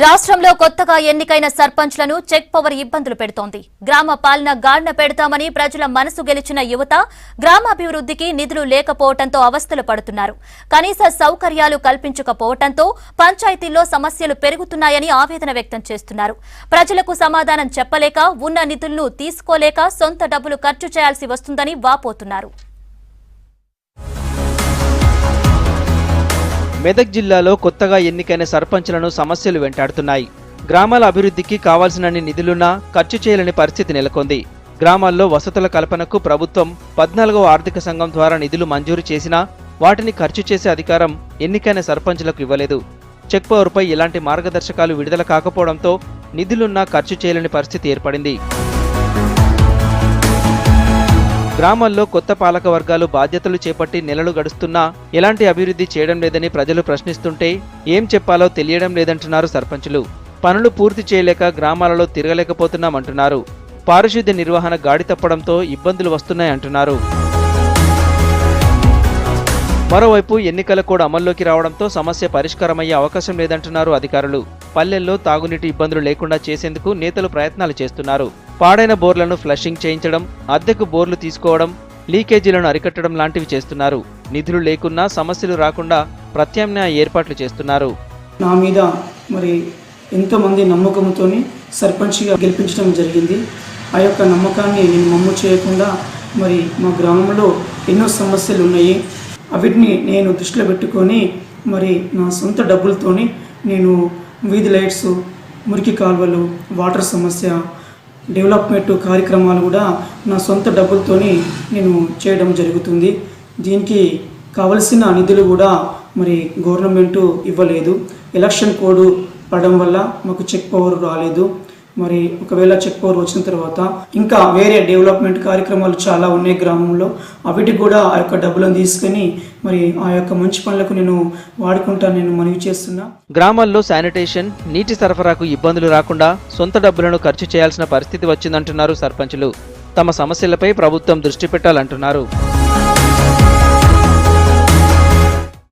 రాష్ట్రంలో కొత్తగా ఎన్నికైన సర్పంచ్లను చెక్ పవర్ ఇబ్బందులు పెడుతోంది. గ్రామ పాలన గాడిన పెడతామని ప్రజల మనసు గెలిచిన యువత గ్రామాభివృద్ధికి నిధులు లేకపోవడంతో అవస్థలు పడుతున్నారు. కనీస సౌకర్యాలు కల్పించకపోవడంతో పంచాయతీల్లో సమస్యలు పెరుగుతున్నాయని ఆవేదన వ్యక్తం చేస్తున్నారు. ప్రజలకు సమాధానం చెప్పలేక, ఉన్న నిధులను తీసుకోలేక సొంత డబ్బులు ఖర్చు చేయాల్సి వస్తుందని వాపోతున్నారు. మెదక్ జిల్లాలో కొత్తగా ఎన్నికైన సర్పంచ్లను సమస్యలు వెంటాడుతున్నాయి. గ్రామాల అభివృద్ధికి కావాల్సినన్ని నిధులున్నా ఖర్చు చేయలేని పరిస్థితి నెలకొంది. గ్రామాల్లో వసతుల కల్పనకు ప్రభుత్వం 14వ ఆర్థిక సంఘం ద్వారా నిధులు మంజూరు చేసినా వాటిని ఖర్చు చేసే అధికారం ఎన్నికైన సర్పంచ్లకు ఇవ్వలేదు. చెక్ పవర్పై ఎలాంటి మార్గదర్శకాలు విడుదల కాకపోవడంతో నిధులున్నా ఖర్చు చేయలేని పరిస్థితి ఏర్పడింది. గ్రామాల్లో కొత్త పాలక వర్గాలు బాధ్యతలు చేపట్టి నెలలు గడుస్తున్నా ఎలాంటి అభివృద్ధి చేయడం లేదని ప్రజలు ప్రశ్నిస్తుంటే ఏం చెప్పాలో తెలియడం లేదంటున్నారు సర్పంచులు. పనులు పూర్తి చేయలేక గ్రామాలలో తిరగలేకపోతున్నామంటున్నారు. పారిశుద్ధ్య నిర్వహణ గాడి తప్పడంతో ఇబ్బందులు వస్తున్నాయంటున్నారు. మరోవైపు ఎన్నికల కోడ్ అమల్లోకి రావడంతో సమస్య పరిష్కారమయ్యే అవకాశం లేదంటున్నారు అధికారులు. పల్లెల్లో తాగునీటి ఇబ్బందులు లేకుండా చేసేందుకు నేతలు ప్రయత్నాలు చేస్తున్నారు. పాడైన బోర్లను ఫ్లషింగ్ చేయించడం, అద్దెకు బోర్లు తీసుకోవడం, లీకేజీలను అరికట్టడం లాంటివి చేస్తున్నారు. నిధులు లేకున్నా సమస్యలు రాకుండా ప్రత్యామ్నాయ ఏర్పాట్లు చేస్తున్నారు. నా మీద మరి ఎంతోమంది నమ్మకంతో సర్పంచ్గా గెలిపించడం జరిగింది. ఆ యొక్క నమ్మకాన్ని నేను మమ్ము చేయకుండా మరి మా గ్రామంలో ఎన్నో సమస్యలు ఉన్నాయి. వీటిని నేను దృష్టిలో పెట్టుకొని మరి నా సొంత డబ్బులతోని నేను వీధి లైట్స్, మురికి కాలువలు, వాటర్ సమస్య, డెవలప్మెంట్ కార్యక్రమాలు కూడా నా సొంత డబ్బులతోని నేను చేయడం జరుగుతుంది. దీనికి కావలసిన నిధులు కూడా మరి గవర్నమెంటు ఇవ్వలేదు. ఎలక్షన్ కోడ్ పడడం వల్ల మాకు చెక్ పవర్ రాలేదు. మరి ఒకవేళ చెక్ పవర్ వచ్చిన తర్వాత ఇంకా వేరే డెవలప్మెంట్ కార్యక్రమాలు చాలా ఉన్నాయి గ్రామంలో. అవిటికి కూడా ఆ యొక్క డబ్బులను తీసుకొని మరి ఆ యొక్క మంచి పనులకు నేను వాడుకుంటా నేను మనవి చేస్తున్నా. గ్రామాల్లో శానిటేషన్, నీటి సరఫరాకు ఇబ్బందులు రాకుండా సొంత డబ్బులను ఖర్చు చేయాల్సిన పరిస్థితి వచ్చిందంటున్నారు సర్పంచులు. తమ సమస్యలపై ప్రభుత్వం దృష్టి పెట్టాలంటున్నారు.